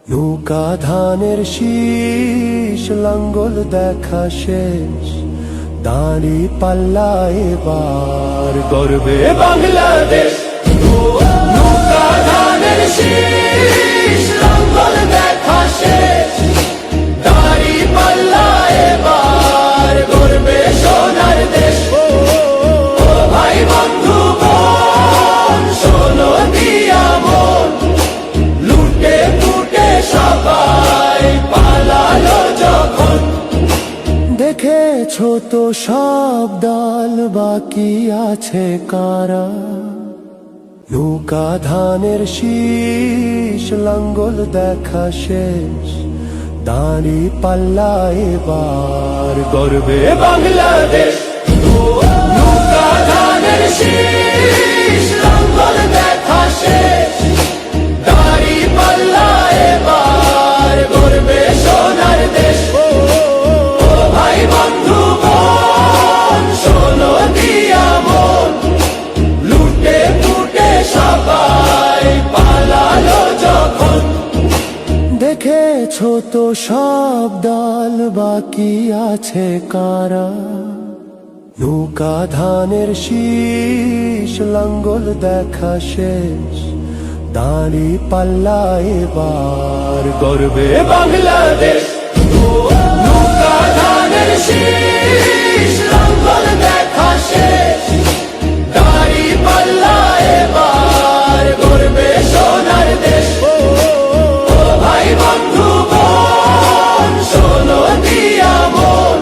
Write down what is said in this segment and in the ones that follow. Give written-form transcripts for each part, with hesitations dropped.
নৌকা ধানের শীষ, লাঙ্গল দেখা শেষ, দাঁড়ি পাল্লা এবার গর্বে বাংলাদেশ। নৌকা ধানের শীষ, লাঙ্গল দেখা শেষ, দাঁড়ি পাল্লা এবার গর্বে সোনার দেশ। ও ভাই বন্ধু বোন, শোনো দিয়া মন, লুটে পুটে সবাই পালালো যখন। দেখেছো তো সব দল, বাকি আছে কারা? নৌকা ধানের শীষ, লাঙ্গল দেখা শেষ, দাঁড়ি পাল্লা এবার গর্বে বাংলাদেশ। নৌকা ধানের শীষ, লাঙ্গল দেখা শেষ, দাঁড়ি পাল্লা এবার গর্বে সোনার দেশ। ও ভাই বন্ধু বোন, শোনো দিয়া মন, লুটে পুটে সবাই পালালো যখন। দেখেছো তো সব দল, বাকি আছে কারা? নৌকা ধানের শীষ, লাঙ্গল দেখা শেষ, দাঁড়ি পাল্লা এবার গর্বে বাংলাদেশ। নৌকা ধানের শীষ, লাঙ্গল দেখা শেষ, দাঁড়ি পাল্লা এবার গর্বে সোনার দেশ। ও ভাই বন্ধু বোন, শোনো দিয়া মন,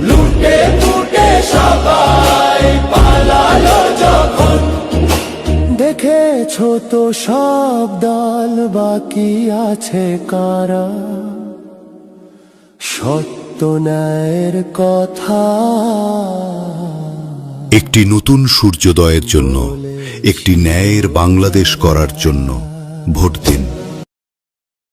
লুটে পুটে সবাই পালালো যখন। দেখেছো তো সব দল, বাকি আছে কারা? সত্য ন্যায়ের কথা। একটি নতুন সূর্যোদয়ের জন্য, একটি ন্যায়ের বাংলাদেশ করার জন্য ভোট দিন।